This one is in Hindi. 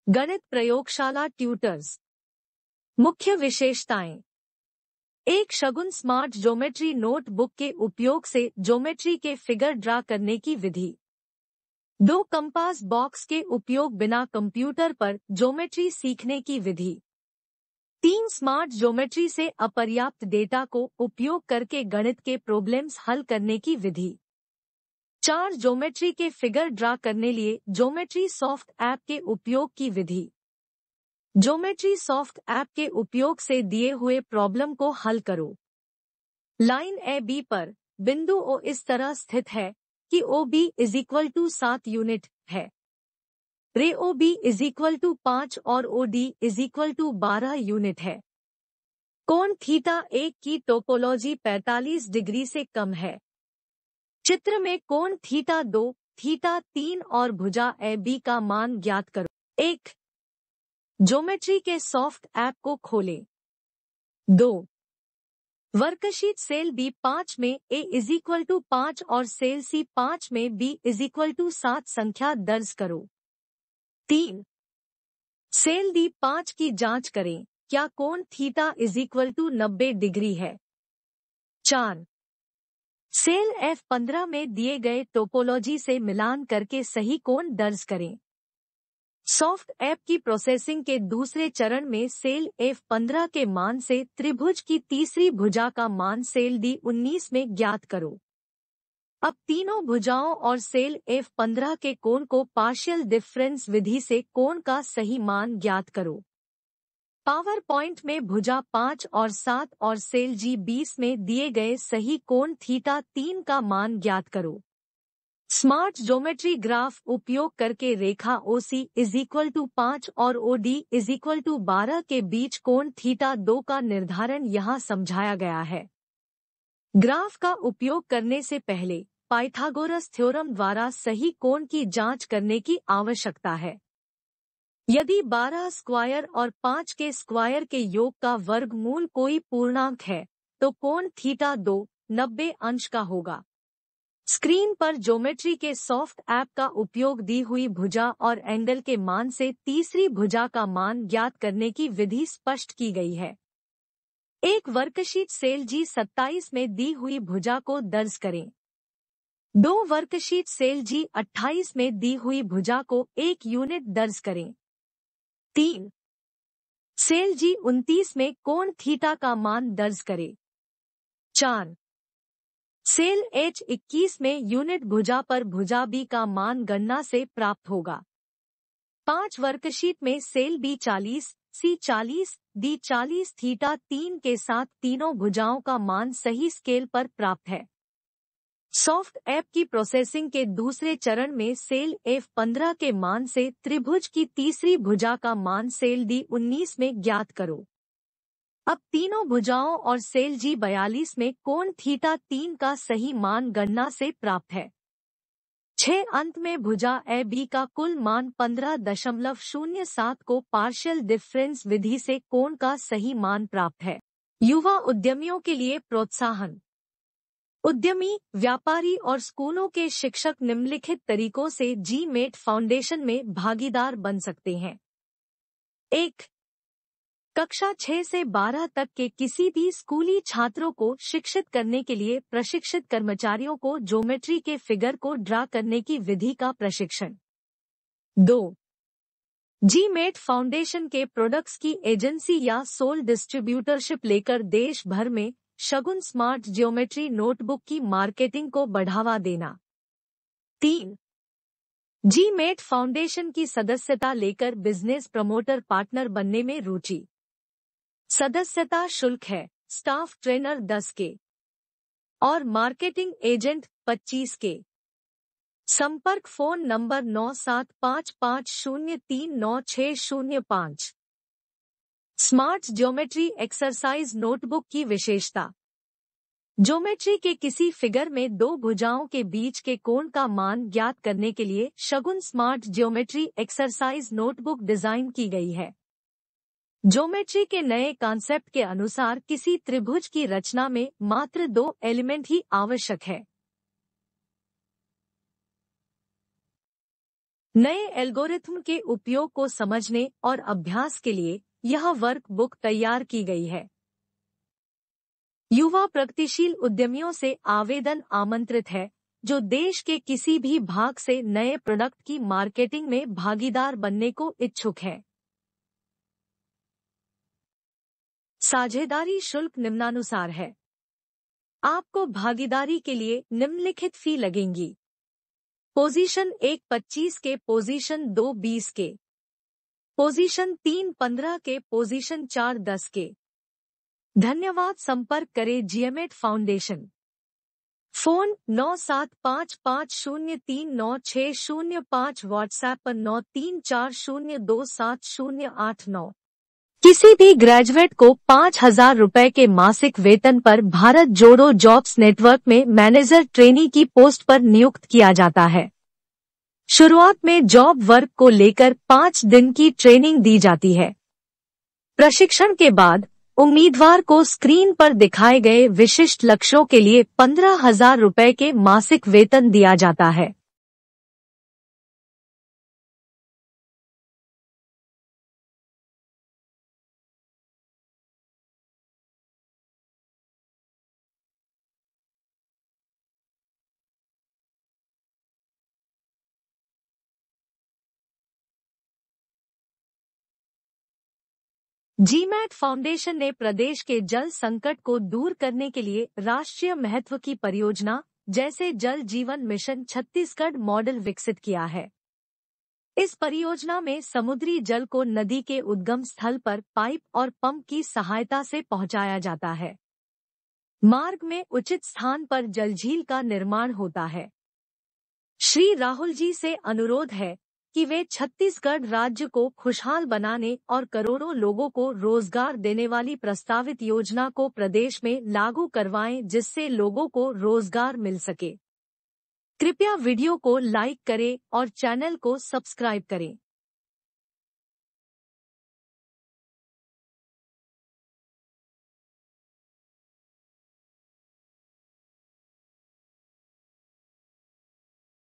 गणित प्रयोगशाला ट्यूटर्स। मुख्य विशेषताएं। एक शगुन स्मार्ट ज्योमेट्री नोटबुक के उपयोग से ज्योमेट्री के फिगर ड्रा करने की विधि। 2 कंपास बॉक्स के उपयोग बिना कंप्यूटर पर ज्योमेट्री सीखने की विधि। 3 स्मार्ट ज्योमेट्री से अपर्याप्त डेटा को उपयोग करके गणित के प्रॉब्लम्स हल करने की विधि। 4 ज्योमेट्री के फिगर ड्रा करने लिए ज्योमेट्री सॉफ्ट ऐप के उपयोग की विधि। ज्योमेट्री सॉफ्ट ऐप के उपयोग से दिए हुए प्रॉब्लम को हल करो। लाइन ए बी पर बिंदु ओ इस तरह स्थित है कि O B is equal to 7 unit है। रे O B is equal to 5 और O D is equal to 12 unit है। कोण थीटा 1 की टोपोलॉजी 45 डिग्री से कम है। चित्र में कोण थीटा 2, थीटा 3 और भुजा ए बी का मान ज्ञात करो। 1. ज्योमेट्री के सॉफ्ट ऐप को खोलें। 2. वर्कशीट सेल B5 में A इज इक्वल टू 5 और सेल C5 में B इज इक्वल टू 7 संख्या दर्ज करो। 3. सेल D5 की जांच करें, क्या कोण theta is equal to 90 degree है। 4. सेल F15 में दिए गए टोपोलॉजी से मिलान करके सही कोण दर्ज करें। सॉफ्ट ऐप की प्रोसेसिंग के दूसरे चरण में सेल F15 के मान से त्रिभुज की तीसरी भुजा का मान सेल D19 में ज्ञात करो। अब तीनों भुजाओं और सेल F15 के कोण को पार्शियल डिफरेंस विधि से कोण का सही मान ज्ञात करो। पावर पॉइंट में भुजा 5 और 7 और सेल G20 में दिए गए सही कोण थीटा 3 का मान ज्ञात करो। स्मार्ट ज्योमेट्री ग्राफ उपयोग करके रेखा OC इज इक्वल टू 5 और OD इज इक्वल टू 12 के बीच कोण थीटा 2 का निर्धारण यहाँ समझाया गया है। ग्राफ का उपयोग करने से पहले पाइथागोरस थ्योरम द्वारा सही कोण की जांच करने की आवश्यकता है। यदि 12 स्क्वायर और 5 के स्क्वायर के योग का वर्गमूल कोई पूर्णांक है, तो कोण थीटा 2 90 अंश का होगा। स्क्रीन पर ज्योमेट्री के सॉफ्ट ऐप का उपयोग दी हुई भुजा और एंगल के मान से तीसरी भुजा का मान ज्ञात करने की विधि स्पष्ट की गई है। एक वर्कशीट सेल G27 में दी हुई भुजा को दर्ज करें। 2 वर्कशीट सेल G28 में दी हुई भुजा को 1 यूनिट दर्ज करें। 3. सेल G29 में कोण थीटा का मान दर्ज करें। 4. सेल H21 में यूनिट भुजा पर भुजा B का मान गणना से प्राप्त होगा। 5 वर्कशीट में cell B40, C40, D40 theta 3 के साथ तीनों भुजाओं का मान सही स्केल पर प्राप्त है। सॉफ्ट ऐप की प्रोसेसिंग के दूसरे चरण में सेल F15 के मान से त्रिभुज की तीसरी भुजा का मान सेल D19 में ज्ञात करो। अब तीनों भुजाओं और सेल G42 में कोण थीटा 3 का सही मान गणना से प्राप्त है। 6 अंत में भुजा ए बी का कुल मान 15.07 को पार्शियल डिफरेंस विधि से कोण का सही मान प्राप्त है। युवा उद्यमियों के लिए प्रोत्साहन। उद्यमी, व्यापारी और स्कूलों के शिक्षक निम्नलिखित तरीकों से GMAT फाउंडेशन में भागीदार बन सकते हैं। 1. कक्षा 6 से 12 तक के किसी भी स्कूली छात्रों को शिक्षित करने के लिए प्रशिक्षित कर्मचारियों को ज्योमेट्री के फिगर को ड्रा करने की विधि का प्रशिक्षण। 2. GMAT फाउंडेशन के प्रोडक्ट्स की एजेंसी या सोल डिस्ट्रीब्यूटरशिप लेकर देश भर में शगुन स्मार्ट ज्योमेट्री नोटबुक की मार्केटिंग को बढ़ावा देना। 3. GMAT फाउंडेशन की सदस्यता लेकर बिजनेस प्रमोटर पार्टनर बनने में रुचि। सदस्यता शुल्क है स्टाफ ट्रेनर 10 के और मार्केटिंग एजेंट 25 के। संपर्क phone number 9755039605। Smart geometry exercise notebook की विशेषता। ज्योमेट्री के किसी फिगर में 2 भुजाओं के बीच के कोण का मान ज्ञात करने के लिए Shagun smart geometry exercise notebook design की गई है। ज्योमेट्री के नए कॉन्सेप्ट के अनुसार किसी त्रिभुज की रचना में मात्र 2 एलिमेंट ही आवश्यक है। नए एल्गोरिथम के उपयोग को समझने और अभ्यास के लिए यह वर्कबुक तैयार की गई है। युवा प्रगतिशील उद्यमियों से आवेदन आमंत्रित है जो देश के किसी भी भाग से नए प्रोडक्ट की मार्केटिंग में भागीदार बनने को इच्छुक है। साझेदारी शुल्क निम्नानुसार है। आपको भागीदारी के लिए निम्नलिखित फी लगेंगी। पोजीशन 1 25 के, पोजीशन 2 20 के, पोजीशन 3 15 के, पोजीशन 4 10 के। धन्यवाद। संपर्क करें जीएमएट फाउंडेशन। फोन 9355039605, व्हाट्सएप पर 9340270809। किसी भी ग्रेजुएट को 5,000 रुपए के मासिक वेतन पर भारत जोड़ो जॉब्स नेटवर्क में मैनेजर ट्रेनी की पोस्ट पर नियुक्त किया जाता है। शुरुआत में जॉब वर्क को लेकर 5 दिन की ट्रेनिंग दी जाती है। प्रशिक्षण के बाद उम्मीदवार को स्क्रीन पर दिखाए गए विशिष्ट लक्ष्यों के लिए 15,000 रुपए के मासिक वेतन दिया जाता है। जीमैट फाउंडेशन ने प्रदेश के जल संकट को दूर करने के लिए राष्ट्रीय महत्व की परियोजना जैसे जल जीवन मिशन छत्तीसगढ़ मॉडल विकसित किया है। इस परियोजना में समुद्री जल को नदी के उद्गम स्थल पर पाइप और पंप की सहायता से पहुंचाया जाता है। मार्ग में उचित स्थान पर जलझील का निर्माण होता है। श्री राहुल जी से अनुरोध है कि वे छत्तीसगढ़ राज्य को खुशहाल बनाने और करोड़ों लोगों को रोजगार देने वाली प्रस्तावित योजना को प्रदेश में लागू करवाएं, जिससे लोगों को रोजगार मिल सके। कृपया वीडियो को लाइक करें और चैनल को सब्सक्राइब करें।